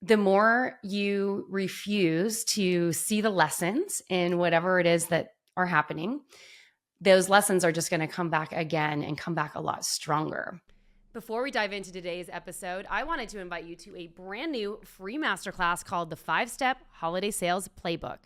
the more you refuse to see the lessons in whatever it is that are happening, those lessons are just going to come back again and come back a lot stronger. Before we dive into today's episode, I wanted to invite you to a brand new free masterclass called the 5-Step Holiday Sales Playbook.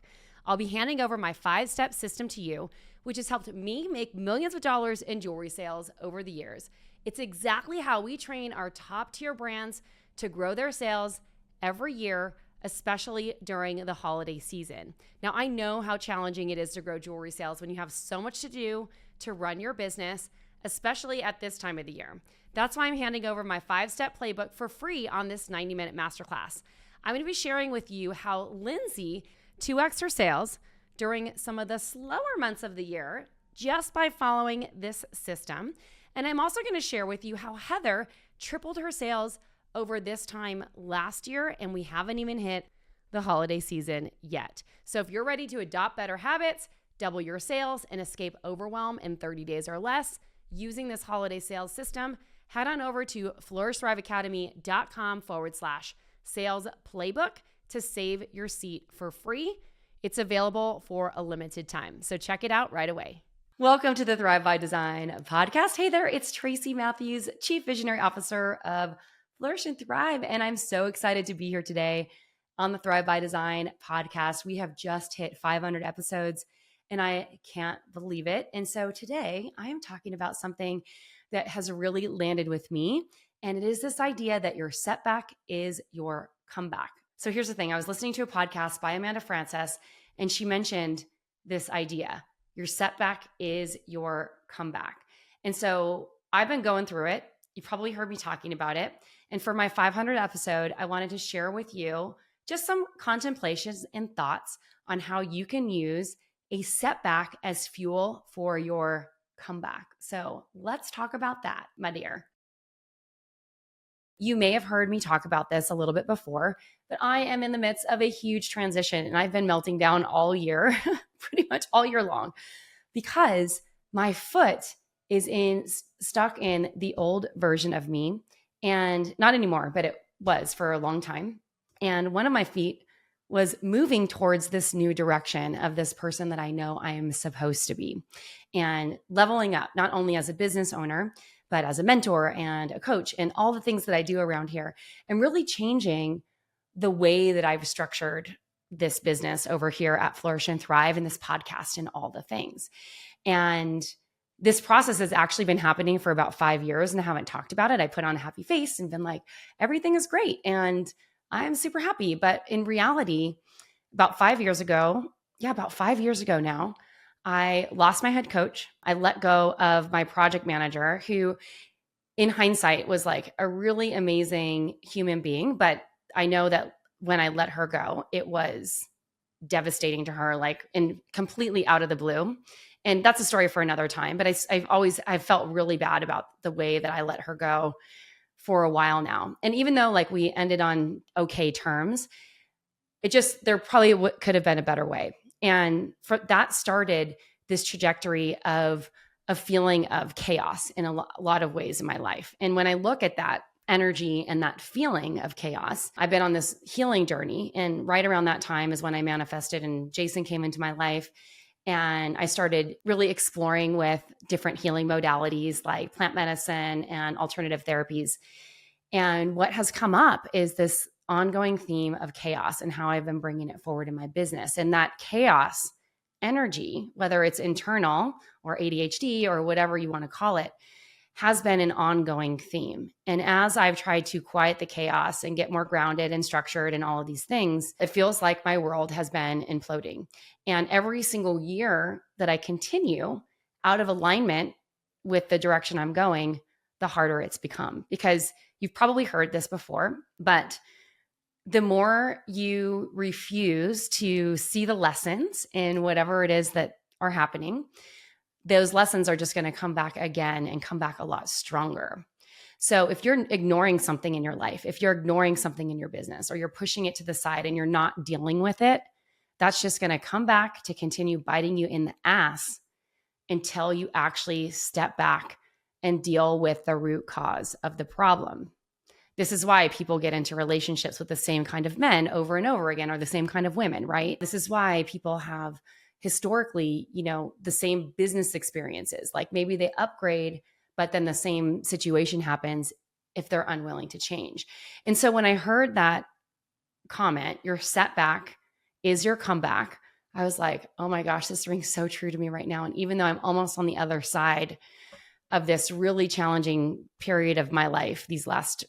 I'll be handing over my 5-step system to you, which has helped me make millions of dollars in jewelry sales over the years. It's exactly how we train our top tier brands to grow their sales every year, especially during the holiday season. Now, I know how challenging it is to grow jewelry sales when you have so much to do to run your business, especially at this time of the year. That's why I'm handing over my 5-step playbook for free on this 90-minute masterclass. I'm going to be sharing with you how Lindsay 2x her sales during some of the slower months of the year just by following this system. And I'm also going to share with you how Heather tripled her sales over this time last year, and we haven't even hit the holiday season yet. So if you're ready to adopt better habits, double your sales, and escape overwhelm in 30 days or less using this holiday sales system, head on over to flourishthriveacademy.com/sales playbook to save your seat for free. It's available for a limited time. So check it out right away. Welcome to the Thrive by Design podcast. Hey there, it's Tracy Matthews, Chief Visionary Officer of Flourish and Thrive. And I'm so excited to be here today on the Thrive by Design podcast. We have just hit 500 episodes and I can't believe it. And so today I am talking about something that has really landed with me. And it is this idea that your setback is your comeback. So here's the thing. I was listening to a podcast by Amanda Frances, and she mentioned this idea. Your setback is your comeback. And so I've been going through it. You probably heard me talking about it. And for my 500 episode, I wanted to share with you just some contemplations and thoughts on how you can use a setback as fuel for your comeback. So let's talk about that, my dear. You may have heard me talk about this a little bit before, but I am in the midst of a huge transition and I've been melting down all year, pretty much all year long, because my foot is stuck in the old version of me, and not anymore, but it was for a long time. And one of my feet was moving towards this new direction of this person that I know I am supposed to be, and leveling up, not only as a business owner, but as a mentor and a coach and all the things that I do around here, and really changing the way that I've structured this business over here at Flourish and Thrive and this podcast and all the things. And this process has actually been happening for about 5 years and I haven't talked about it. I put on a happy face and been like, everything is great and I'm super happy. But in reality, about 5 years ago now, I lost my head coach. I let go of my project manager, who in hindsight was like a really amazing human being. But I know that when I let her go, it was devastating to her, like, and completely out of the blue. And that's a story for another time. But I've felt really bad about the way that I let her go for a while now. And even though like we ended on okay terms, there probably could have been a better way. And that started this trajectory of a feeling of chaos in a lot of ways in my life. And when I look at that energy and that feeling of chaos, I've been on this healing journey. And right around that time is when I manifested and Jason came into my life. And I started really exploring with different healing modalities like plant medicine and alternative therapies. And what has come up is this ongoing theme of chaos and how I've been bringing it forward in my business. And that chaos energy, whether it's internal or ADHD or whatever you want to call it, has been an ongoing theme. And as I've tried to quiet the chaos and get more grounded and structured and all of these things, it feels like my world has been imploding. And every single year that I continue out of alignment with the direction I'm going, the harder it's become. Because you've probably heard this before, but the more you refuse to see the lessons in whatever it is that are happening, those lessons are just going to come back again and come back a lot stronger. So if you're ignoring something in your life, if you're ignoring something in your business, or you're pushing it to the side and you're not dealing with it, that's just going to come back to continue biting you in the ass until you actually step back and deal with the root cause of the problem. This is why people get into relationships with the same kind of men over and over again, or the same kind of women, right? This is why people have historically, the same business experiences. Like maybe they upgrade, but then the same situation happens if they're unwilling to change. And so when I heard that comment, your setback is your comeback, I was like, oh my gosh, this rings so true to me right now. And even though I'm almost on the other side of this really challenging period of my life, these last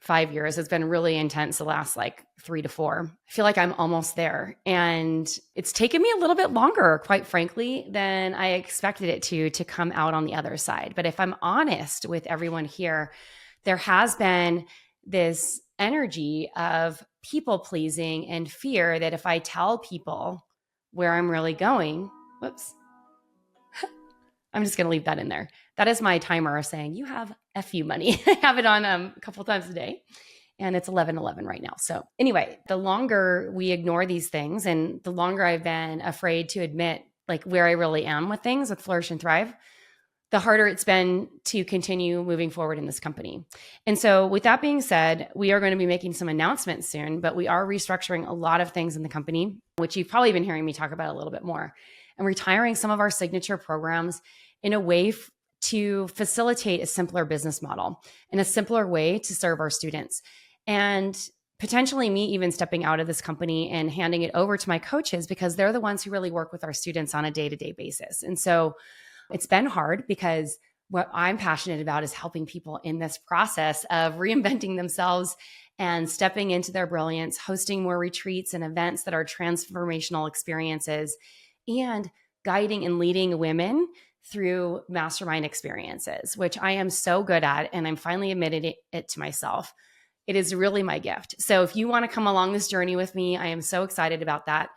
5 years, it's been really intense the last like 3 to 4. I feel like I'm almost there. And it's taken me a little bit longer, quite frankly, than I expected it to come out on the other side. But if I'm honest with everyone here, there has been this energy of people pleasing and fear that if I tell people where I'm really going, whoops, I'm just going to leave that in there. That is my timer saying, you have FU money. I have it on a couple times a day, and it's 11:11 right now. So anyway, the longer we ignore these things and the longer I've been afraid to admit like where I really am with things with Flourish and Thrive, the harder it's been to continue moving forward in this company. And so with that being said, we are going to be making some announcements soon, but we are restructuring a lot of things in the company, which you've probably been hearing me talk about a little bit more, and retiring some of our signature programs in a way to facilitate a simpler business model and a simpler way to serve our students. And potentially me even stepping out of this company and handing it over to my coaches, because they're the ones who really work with our students on a day-to-day basis. And so it's been hard because what I'm passionate about is helping people in this process of reinventing themselves and stepping into their brilliance, hosting more retreats and events that are transformational experiences, and guiding and leading women through mastermind experiences, which I am so good at. And I'm finally admitted it to myself. It is really my gift. So if you want to come along this journey with me, I am so excited about that.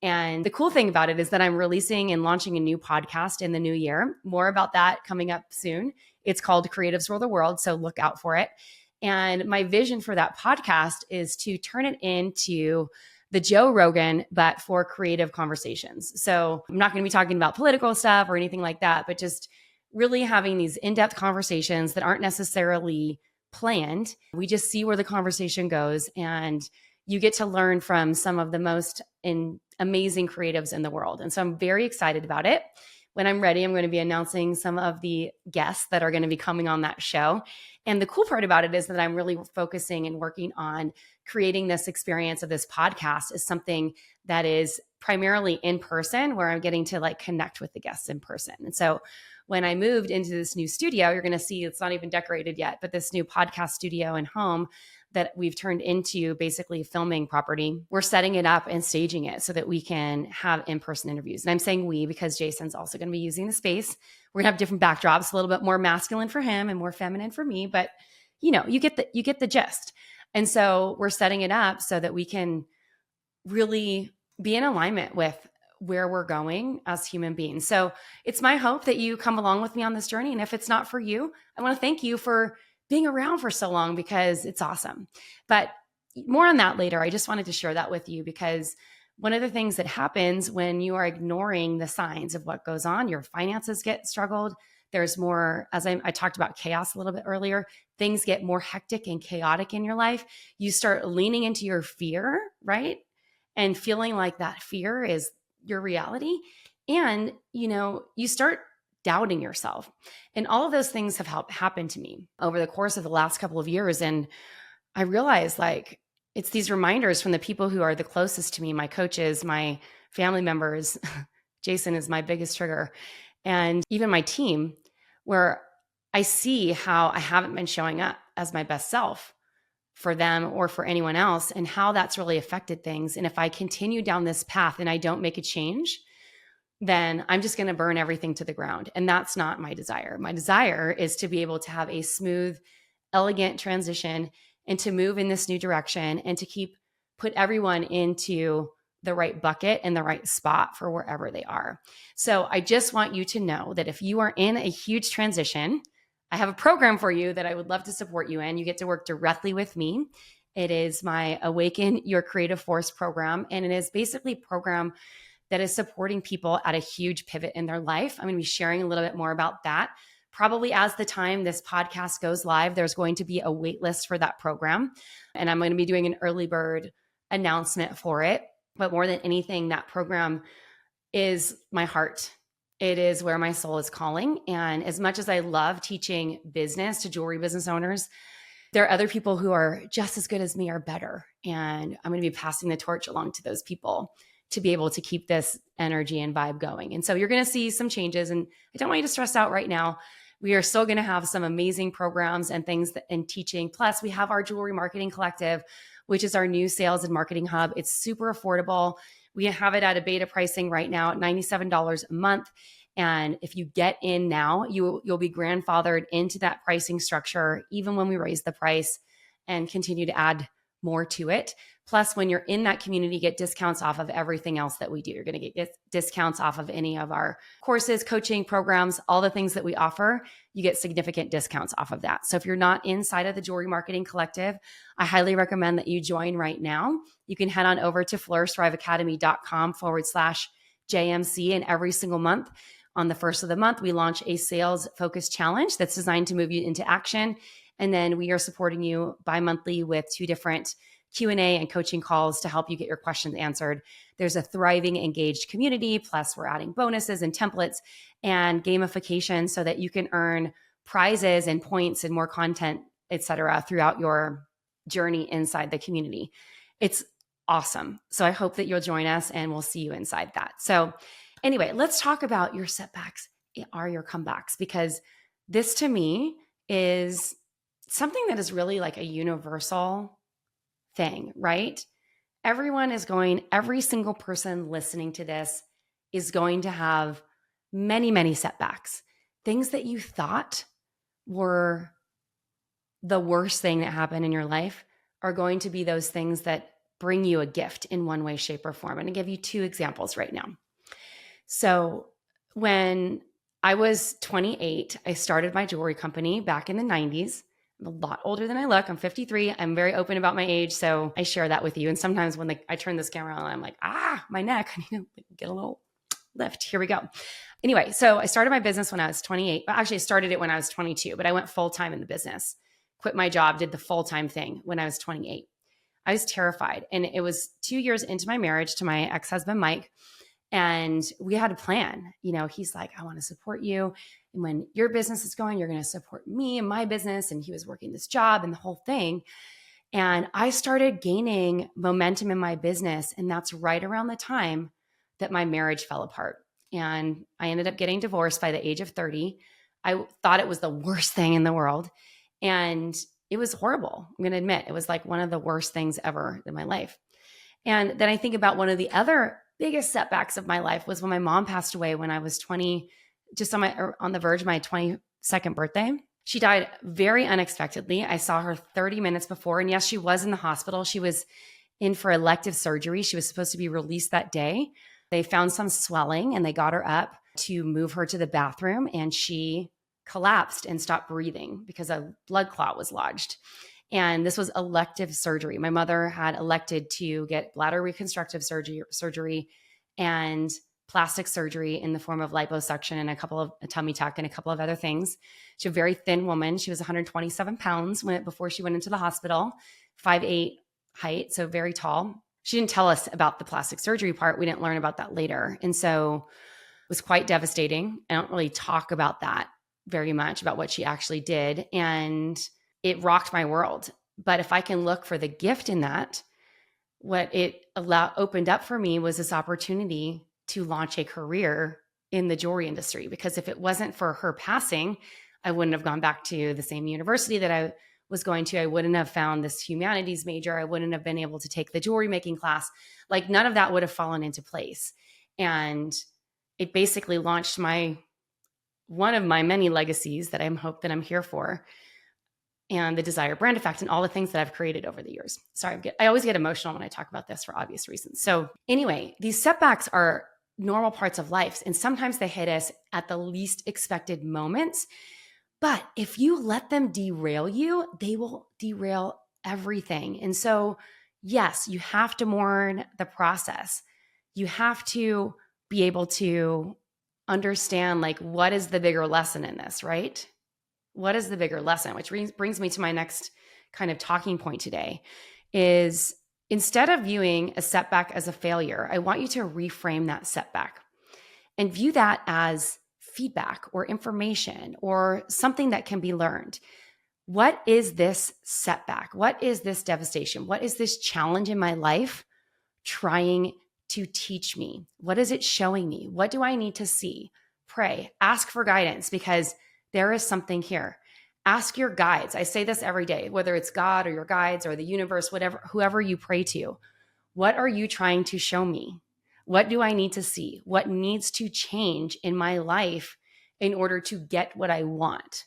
And the cool thing about it is that I'm releasing and launching a new podcast in the new year. More about that coming up soon. It's called Creatives Rule the World, so look out for it. And my vision for that podcast is to turn it into the Joe Rogan, but for creative conversations. So I'm not going to be talking about political stuff or anything like that, but just really having these in-depth conversations that aren't necessarily planned. We just see where the conversation goes, and you get to learn from some of the most amazing creatives in the world. And so I'm very excited about it. When I'm ready, I'm going to be announcing some of the guests that are going to be coming on that show. And the cool part about it is that I'm really focusing and working on creating this experience of this podcast as something that is primarily in person, where I'm getting to like connect with the guests in person. And so when I moved into this new studio, you're going to see it's not even decorated yet, but this new podcast studio and home that we've turned into basically a filming property. We're setting it up and staging it so that we can have in-person interviews. And I'm saying we because Jason's also going to be using the space. We're going to have different backdrops, a little bit more masculine for him and more feminine for me, but you get the gist. And so we're setting it up so that we can really be in alignment with where we're going as human beings. So it's my hope that you come along with me on this journey. And if it's not for you, I want to thank you for being around for so long, because it's awesome. But more on that later. I just wanted to share that with you, because one of the things that happens when you are ignoring the signs of what goes on, your finances get struggled. There's more, as I talked about chaos a little bit earlier, things get more hectic and chaotic in your life. You start leaning into your fear, right? And feeling like that fear is your reality. And, you start doubting yourself. And all of those things have happened to me over the course of the last couple of years. And I realized it's these reminders from the people who are the closest to me, my coaches, my family members. Jason is my biggest trigger. And even my team, where I see how I haven't been showing up as my best self for them or for anyone else, and how that's really affected things. And if I continue down this path and I don't make a change, then I'm just going to burn everything to the ground. And that's not my desire. My desire is to be able to have a smooth, elegant transition and to move in this new direction and to put everyone into the right bucket and the right spot for wherever they are. So I just want you to know that if you are in a huge transition, I have a program for you that I would love to support you in. You get to work directly with me. It is my Awaken Your Creative Force program. And it is basically a program that is supporting people at a huge pivot in their life. I'm going to be sharing a little bit more about that Probably as the time this podcast goes live, there's going to be a wait list for that program. And I'm going to be doing an early bird announcement for it. But more than anything, that program is my heart. It is where my soul is calling. And as much as I love teaching business to jewelry business owners, there are other people who are just as good as me or better. And I'm going to be passing the torch along to those people to be able to keep this energy and vibe going. And so you're going to see some changes. And I don't want you to stress out right now. We are still going to have some amazing programs and things and teaching. Plus, we have our Jewelry Marketing Collective, which is our new sales and marketing hub. It's super affordable. We have it at a beta pricing right now at $97 a month. And if you get in now, you'll be grandfathered into that pricing structure, even when we raise the price and continue to add more to it. Plus, when you're in that community, you get discounts off of everything else that we do. You're going to get discounts off of any of our courses, coaching programs, all the things that we offer. You get significant discounts off of that. So if you're not inside of the Jewelry Marketing Collective, I highly recommend that you join right now. You can head on over to flourishthriveacademy.com/JMC, and every single month on the first of the month, we launch a sales focus challenge that's designed to move you into action. And then we are supporting you bi-monthly with 2 different Q&A and coaching calls to help you get your questions answered. There's a thriving, engaged community. Plus, we're adding bonuses and templates and gamification so that you can earn prizes and points and more content, etc., throughout your journey inside the community. It's awesome. So I hope that you'll join us and we'll see you inside that. So anyway, let's talk about your setbacks are your comebacks, because this to me is something that is really like a universal thing, right? Every single person listening to this is going to have many, many setbacks. Things that you thought were the worst thing that happened in your life are going to be those things that bring you a gift in one way, shape, or form. I'm going to give you 2 examples right now. So when I was 28, I started my jewelry company back in the 90s. I'm a lot older than I look. I'm 53. I'm very open about my age, so I share that with you. And sometimes when I turn this camera on, I'm like, my neck. I need to get a little lift. Here we go. Anyway, so I started my business when I was 28. Actually, I started it when I was 22, but I went full-time in the business. Quit my job, did the full-time thing when I was 28. I was terrified. And it was 2 years into my marriage to my ex-husband, Mike. And we had a plan. He's like, I want to support you. And when your business is going, you're going to support me and my business. And he was working this job and the whole thing. And I started gaining momentum in my business. And that's right around the time that my marriage fell apart. And I ended up getting divorced by the age of 30. I thought it was the worst thing in the world. And it was horrible. I'm going to admit, it was like one of the worst things ever in my life. And then I think about one of the other biggest setbacks of my life was when my mom passed away when I was 20, just on the verge of my 22nd birthday. She died very unexpectedly. I saw her 30 minutes before. And yes, she was in the hospital. She was in for elective surgery. She was supposed to be released that day. They found some swelling and they got her up to move her to the bathroom, and she collapsed and stopped breathing because a blood clot was lodged. And this was elective surgery. My mother had elected to get bladder reconstructive surgery and plastic surgery in the form of liposuction and a tummy tuck and a couple of other things. She's a very thin woman. She was 127 pounds before she went into the hospital, 5'8" height, so very tall. She didn't tell us about the plastic surgery part. We didn't learn about that later. And so it was quite devastating. I don't really talk about that very much, about what she actually did. And it rocked my world. But if I can look for the gift in that, what it opened up for me was this opportunity to launch a career in the jewelry industry. Because if it wasn't for her passing, I wouldn't have gone back to the same university that I was going to. I wouldn't have found this humanities major. I wouldn't have been able to take the jewelry making class. Like, none of that would have fallen into place. And it basically launched one of my many legacies that I'm here for, and the Desire brand effect and all the things that I've created over the years. Sorry, I always get emotional when I talk about this for obvious reasons. So anyway, these setbacks are normal parts of life, and sometimes they hit us at the least expected moments. But if you let them derail you, they will derail everything. And so, yes, you have to mourn the process. You have to be able to understand like what is the bigger lesson in this, right? What is the bigger lesson? Which brings me to my next kind of talking point today is instead of viewing a setback as a failure, I want you to reframe that setback and view that as feedback or information or something that can be learned. What is this setback? What is this devastation? What is this challenge in my life trying to teach me? What is it showing me? What do I need to see? Pray, ask for guidance because there is something here. Ask your guides. I say this every day, whether it's God or your guides or the universe, whatever, whoever you pray to. What are you trying to show me? What do I need to see? What needs to change in my life in order to get what I want?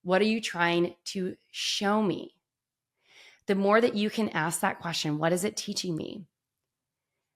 What are you trying to show me? The more that you can ask that question, what is it teaching me?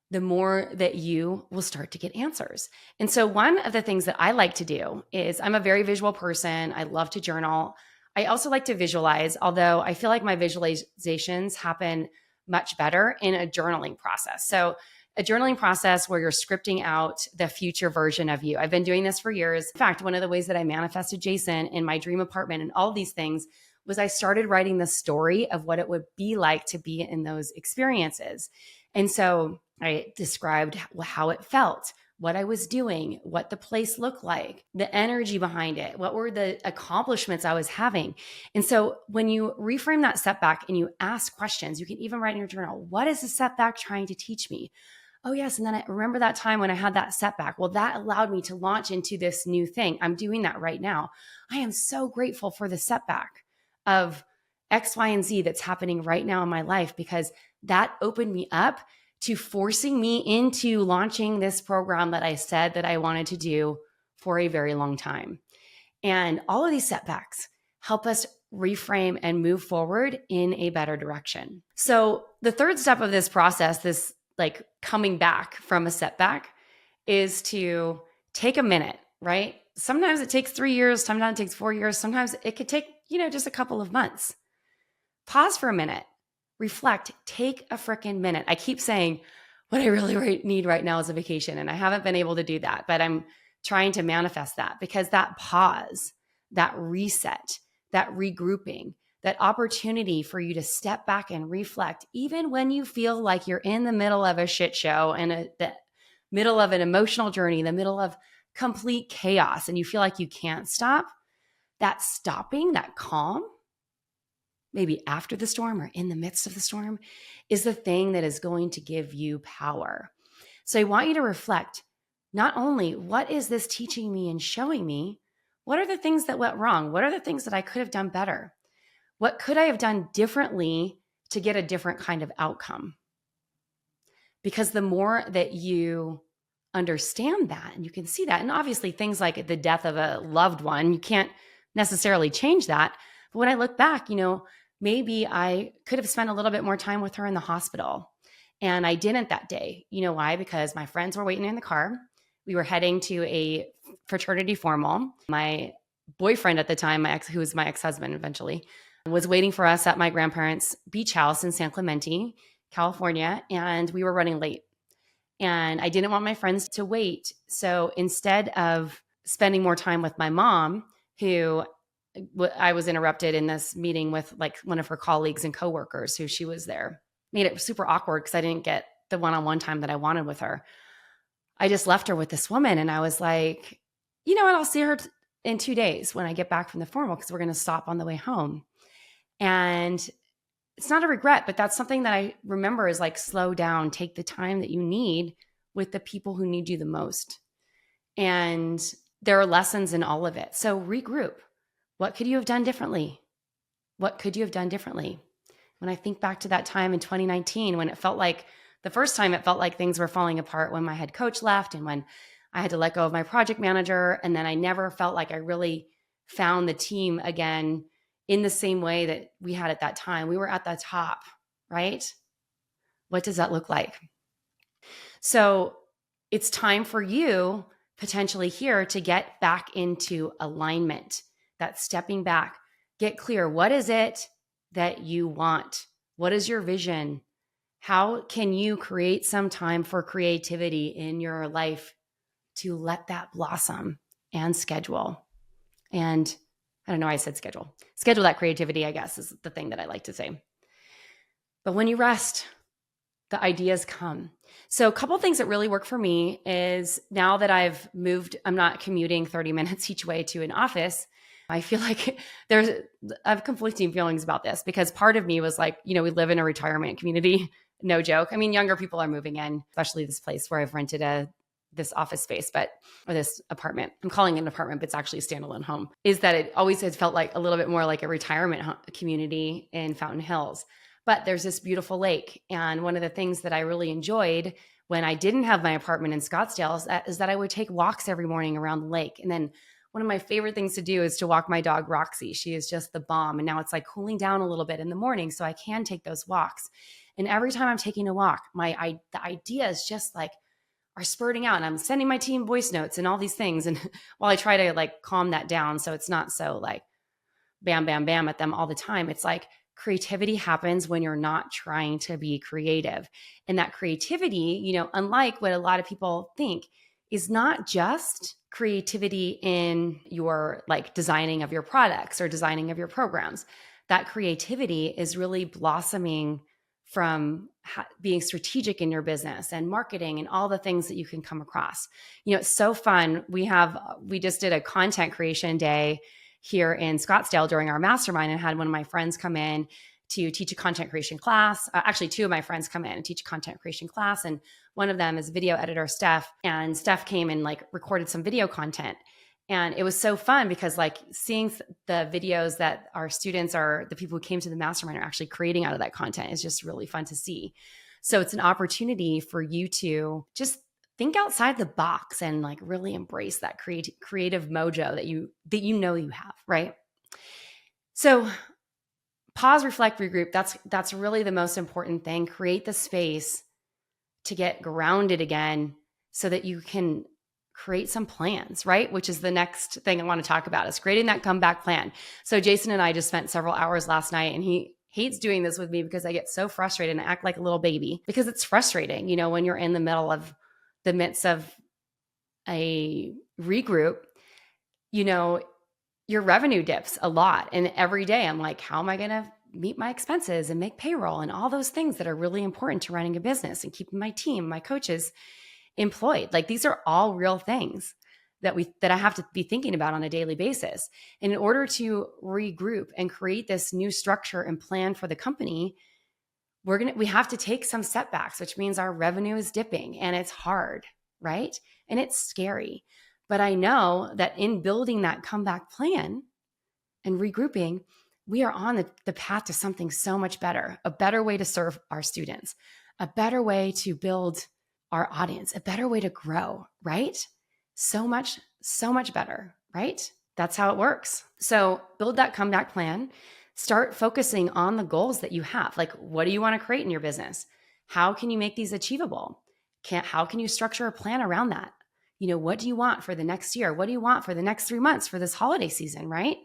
The more that you will start to get answers. And so one of the things that I like to do is I'm a very visual person. I love to journal. I also like to visualize, although I feel like my visualizations happen much better in a journaling process. So a journaling process where you're scripting out the future version of you. I've been doing this for years. In fact, one of the ways that I manifested Jason in my dream apartment and all these things was I started writing the story of what it would be like to be in those experiences. And so I described how it felt, what I was doing, what the place looked like, the energy behind it, what were the accomplishments I was having. And so when you reframe that setback and you ask questions, you can even write in your journal, what is the setback trying to teach me? Oh, yes. And then I remember that time when I had that setback. Well, that allowed me to launch into this new thing. I'm doing that right now. I am so grateful for the setback of X, Y, and Z that's happening right now in my life because that opened me up to forcing me into launching this program that I said that I wanted to do for a very long time. And all of these setbacks help us reframe and move forward in a better direction. So the third step of this process, this like coming back from a setback, is to take a minute, right? Sometimes it takes 3 years, sometimes it takes 4 years, sometimes it could take, just a couple of months. Pause for a minute, reflect, take a freaking minute. I keep saying what I really need right now is a vacation, and I haven't been able to do that, but I'm trying to manifest that because that pause, that reset, that regrouping, that opportunity for you to step back and reflect, even when you feel like you're in the middle of a shit show and the middle of an emotional journey, the middle of complete chaos, and you feel like you can't stop, that stopping, that calm, maybe after the storm or in the midst of the storm, is the thing that is going to give you power. So I want you to reflect, not only what is this teaching me and showing me, what are the things that went wrong? What are the things that I could have done better? What could I have done differently to get a different kind of outcome? Because the more that you understand that and you can see that, and obviously things like the death of a loved one, you can't necessarily change that. But when I look back, maybe I could have spent a little bit more time with her in the hospital. And I didn't that day. You know why? Because my friends were waiting in the car. We were heading to a fraternity formal. My boyfriend at the time, who was my ex-husband eventually, was waiting for us at my grandparents' beach house in San Clemente, California, and we were running late. And I didn't want my friends to wait. So instead of spending more time with my mom, who I was interrupted in this meeting with like one of her colleagues and coworkers who she was there, made it super awkward because I didn't get the one-on-one time that I wanted with her. I just left her with this woman and I was like, you know what, I'll see her in 2 days when I get back from the formal because we're going to stop on the way home. And it's not a regret, but that's something that I remember is like, slow down, take the time that you need with the people who need you the most. And there are lessons in all of it. So regroup. What could you have done differently? What could you have done differently? When I think back to that time in 2019, when it felt like the first time it felt like things were falling apart when my head coach left and when I had to let go of my project manager. And then I never felt like I really found the team again in the same way that we had at that time. We were at the top, right? What does that look like? So it's time for you potentially here to get back into alignment, that stepping back, get clear. What is it that you want? What is your vision? How can you create some time for creativity in your life to let that blossom and schedule. And I don't know why I said schedule. Schedule that creativity, I guess, is the thing that I like to say. But when you rest, the ideas come. So a couple of things that really work for me is now that I've moved, I'm not commuting 30 minutes each way to an office. I feel like I have conflicting feelings about this because part of me was like, we live in a retirement community. No joke. I mean, younger people are moving in, especially this place where I've rented this office space, or this apartment. I'm calling it an apartment, but it's actually a standalone home. Is that it always has felt like a little bit more like a retirement community in Fountain Hills. But there's this beautiful lake. And one of the things that I really enjoyed when I didn't have my apartment in Scottsdale is that I would take walks every morning around the lake. And then one of my favorite things to do is to walk my dog, Roxy. She is just the bomb. And now it's like cooling down a little bit in the morning so I can take those walks. And every time I'm taking a walk, the ideas just like are spurting out. And I'm sending my team voice notes and all these things. And while I try to like calm that down so it's not so like bam, bam, bam at them all the time, it's like creativity happens when you're not trying to be creative. And that creativity, unlike what a lot of people think, is not just creativity in your like designing of your products or designing of your programs. That creativity is really blossoming from being strategic in your business and marketing and all the things that you can come across. It's so fun. We just did a content creation day here in Scottsdale during our mastermind and had one of my friends come in to teach a content creation class. Actually, two of my friends come in and teach a content creation class. And one of them is video editor, Steph. And Steph came and like recorded some video content. And it was so fun because like seeing the videos that our students the people who came to the mastermind are actually creating out of that content is just really fun to see. So it's an opportunity for you to just think outside the box and like really embrace that creative mojo that you have, right? So pause, reflect, regroup. That's really the most important thing. Create the space to get grounded again so that you can create some plans, right? Which is the next thing I want to talk about is creating that comeback plan. So Jason and I just spent several hours last night, and he hates doing this with me because I get so frustrated and act like a little baby because it's frustrating, when you're in the midst of a regroup, your revenue dips a lot. And every day I'm like, how am I going to meet my expenses and make payroll and all those things that are really important to running a business and keeping my team, my coaches employed? Like these are all real things that I have to be thinking about on a daily basis. And in order to regroup and create this new structure and plan for the company, we have to take some setbacks, which means our revenue is dipping and it's hard, right? And it's scary. But I know that in building that comeback plan and regrouping, we are on the path to something so much better, a better way to serve our students, a better way to build our audience, a better way to grow, right? So much better, right? That's how it works. So build that comeback plan. Start focusing on the goals that you have. Like, what do you want to create in your business? How can you make these achievable? How can you structure a plan around that? What do you want for the next year? What do you want for the next 3 months for this holiday season, right?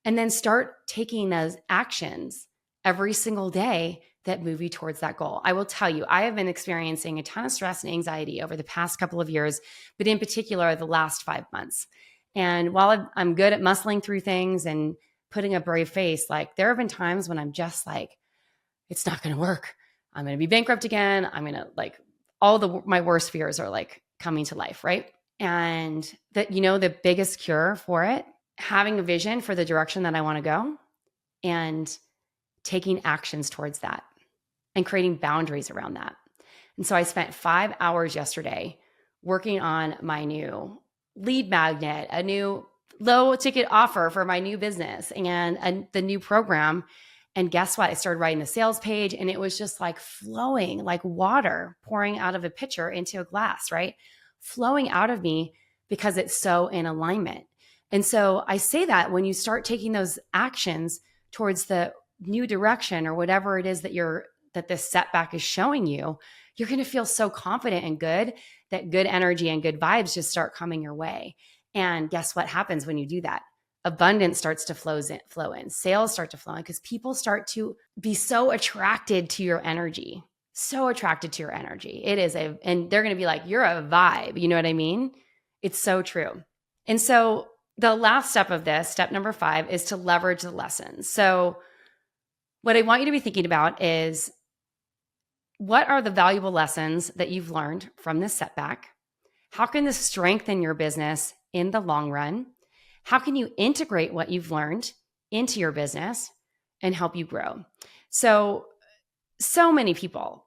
And then start taking those actions every single day that move you towards that goal. I will tell you, I have been experiencing a ton of stress and anxiety over the past couple of years, but in particular, the last 5 months. And while I'm good at muscling through things and putting a brave face, like there have been times when I'm just like, it's not going to work. I'm going to be bankrupt again. I'm going to like my worst fears are like coming to life, right? And that, the biggest cure for it, having a vision for the direction that I want to go and taking actions towards that and creating boundaries around that. And so I spent 5 hours yesterday working on my new lead magnet, a new low ticket offer for my new business and the new program. And guess what? I started writing the sales page and it was just like flowing like water pouring out of a pitcher into a glass, right? Flowing out of me because it's so in alignment. And so I say that when you start taking those actions towards the new direction or whatever it is that this setback is showing you, you're going to feel so confident and good that good energy and good vibes just start coming your way. And guess what happens when you do that? Abundance starts to flow in, sales start to flow in because people start to be so attracted to your energy. so attracted to your energy. And they're going to be like, you're a vibe. You know what I mean? It's so true. And so the last step of this, step number 5, is to leverage the lessons. So what I want you to be thinking about is, what are the valuable lessons that you've learned from this setback? How can this strengthen your business in the long run? How can you integrate what you've learned into your business and help you grow? So many people,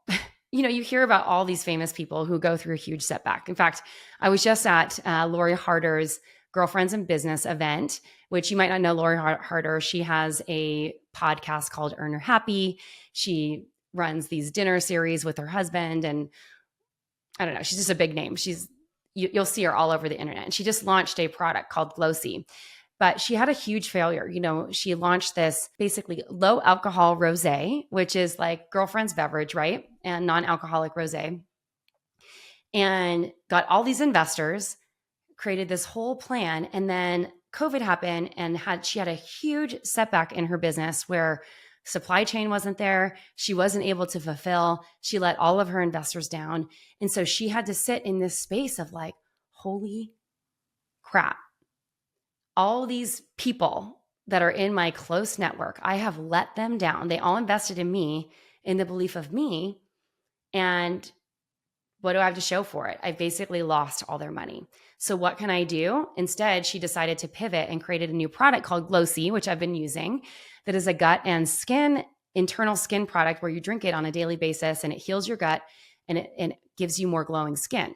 you hear about all these famous people who go through a huge setback. In fact, I was just at Lori Harder's Girlfriends in Business event, which you might not know Lori Harder. She has a podcast called Earn Her Happy. She runs these dinner series with her husband, and I don't know, she's just a big name. You'll see her all over the internet. And she just launched a product called Glossy. But she had a huge failure. She launched this basically low alcohol rosé, which is like girlfriend's beverage, right? And non-alcoholic rosé. And got all these investors, created this whole plan. And then COVID happened, and she had a huge setback in her business where supply chain wasn't there. She wasn't able to fulfill. She let all of her investors down. And so she had to sit in this space of like, holy crap. All these people that are in my close network, I have let them down. They all invested in me, in the belief of me. And what do I have to show for it? I basically lost all their money. So what can I do? Instead, she decided to pivot and created a new product called Glossy, which I've been using, that is a gut and internal skin product where you drink it on a daily basis and it heals your gut and it gives you more glowing skin.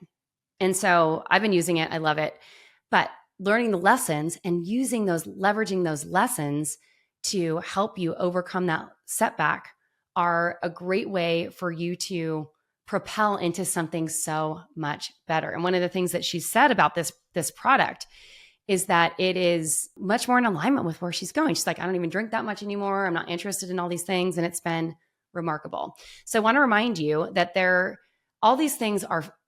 And so I've been using it. I love it. But learning the lessons and leveraging those lessons to help you overcome that setback are a great way for you to propel into something so much better. And one of the things that she said about this product is that it is much more in alignment with where she's going. She's like, I don't even drink that much anymore. I'm not interested in all these things. And it's been remarkable. So I want to remind you that all these things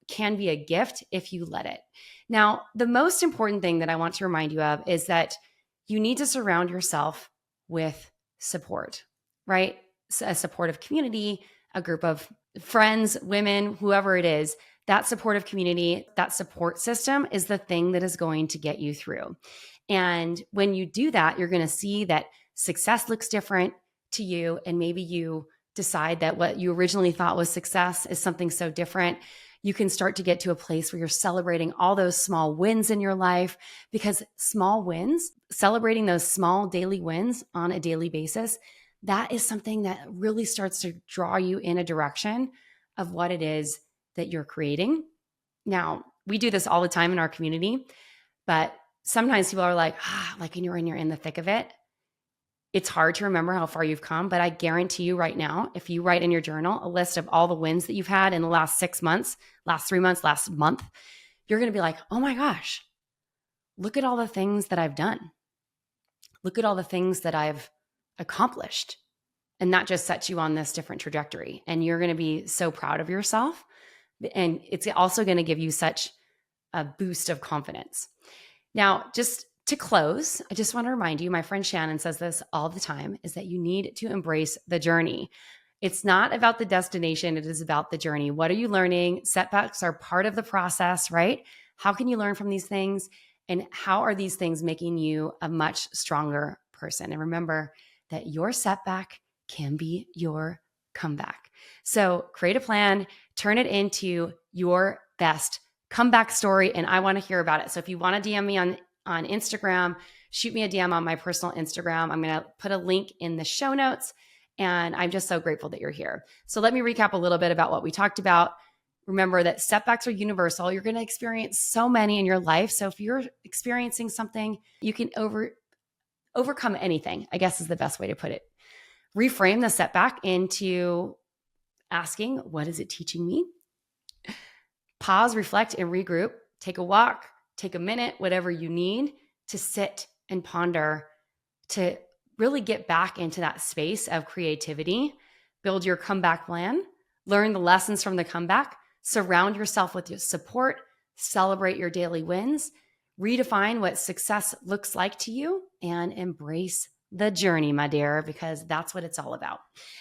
can be a gift if you let it. Now, the most important thing that I want to remind you of is that you need to surround yourself with support, right? A supportive community, a group of friends, women, whoever it is. That supportive community, that support system is the thing that is going to get you through. And when you do that, you're going to see that success looks different to you. And maybe you decide that what you originally thought was success is something so different. You can start to get to a place where you're celebrating all those small wins in your life, because small wins, celebrating those small daily wins on a daily basis, that is something that really starts to draw you in a direction of what it is that you're creating. Now, we do this all the time in our community, but sometimes people are like when you're in the thick of it, it's hard to remember how far you've come. But I guarantee you right now, if you write in your journal a list of all the wins that you've had in the last 6 months, last 3 months, last month, you're going to be like, oh my gosh, look at all the things that I've done. Look at all the things that I've accomplished. And that just sets you on this different trajectory. And you're going to be so proud of yourself. And it's also going to give you such a boost of confidence. Now, just to close, I just want to remind you, my friend Shannon says this all the time, is that you need to embrace the journey. It's not about the destination. It is about the journey. What are you learning? Setbacks are part of the process, right? How can you learn from these things? And how are these things making you a much stronger person? And remember that your setback can be your comeback. So create a plan, turn it into your best comeback story, and I want to hear about it. So if you want to DM me on Instagram, shoot me a DM on my personal Instagram. I'm going to put a link in the show notes, and I'm just so grateful that you're here. So let me recap a little bit about what we talked about. Remember that setbacks are universal. You're going to experience so many in your life. So if you're experiencing something, you can overcome anything, I guess is the best way to put it. Reframe the setback into asking, what is it teaching me? Pause, reflect, and regroup. Take a walk, take a minute, whatever you need to sit and ponder, to really get back into that space of creativity. Build your comeback plan, learn the lessons from the comeback, surround yourself with your support, celebrate your daily wins, redefine what success looks like to you, and embrace the journey, my dear, because that's what it's all about.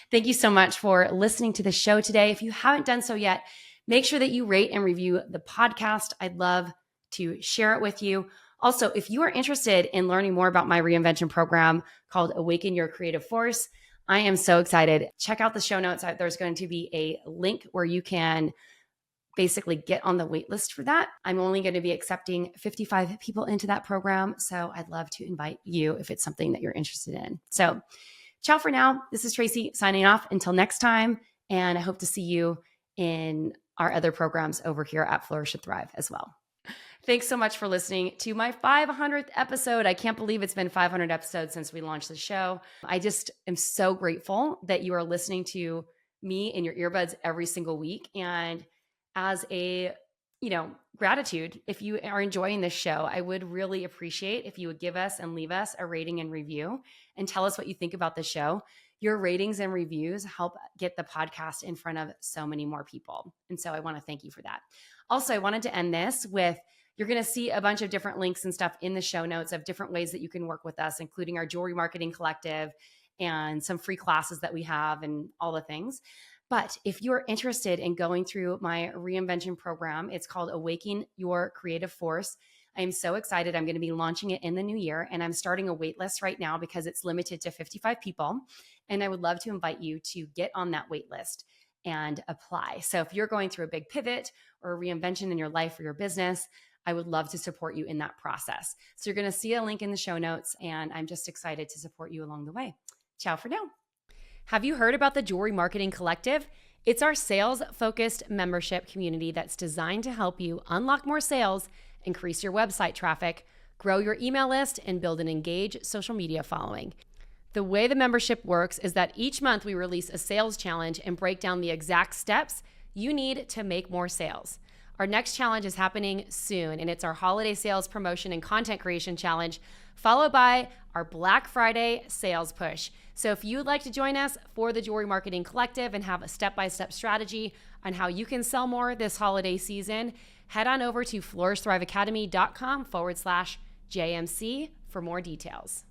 Thank you so much for listening to the show today. If you haven't done so yet, make sure that you rate and review the podcast. I'd love to share it with you. Also, if you are interested in learning more about my reinvention program called Awaken Your Creative Force, I am so excited. Check out the show notes. There's going to be a link where you can basically get on the wait list for that. I'm only going to be accepting 55 people into that program. So I'd love to invite you if it's something that you're interested in. So ciao for now. This is Tracy signing off until next time. And I hope to see you in our other programs over here at Flourish and Thrive as well. Thanks so much for listening to my 500th episode. I can't believe it's been 500 episodes since we launched the show. I just am so grateful that you are listening to me in your earbuds every single week. And as a, gratitude, if you are enjoying this show, I would really appreciate if you would give us and leave us a rating and review and tell us what you think about the show. Your ratings and reviews help get the podcast in front of so many more people. And so I want to thank you for that. Also, I wanted to end this with, you're going to see a bunch of different links and stuff in the show notes of different ways that you can work with us, including our Jewelry Marketing Collective and some free classes that we have and all the things. But if you're interested in going through my reinvention program, it's called Awaken Your Creative Force. I am so excited. I'm going to be launching it in the new year, and I'm starting a wait list right now because it's limited to 55 people. And I would love to invite you to get on that wait list and apply. So if you're going through a big pivot or a reinvention in your life or your business, I would love to support you in that process. So you're going to see a link in the show notes, and I'm just excited to support you along the way. Ciao for now. Have you heard about the Jewelry Marketing Collective? It's our sales-focused membership community that's designed to help you unlock more sales, increase your website traffic, grow your email list, and build an engaged social media following. The way the membership works is that each month we release a sales challenge and break down the exact steps you need to make more sales. Our next challenge is happening soon, and it's our holiday sales promotion and content creation challenge, followed by our Black Friday sales push. So if you'd like to join us for the Jewelry Marketing Collective and have a step-by-step strategy on how you can sell more this holiday season, head on over to flourishthriveacademy.com/JMC for more details.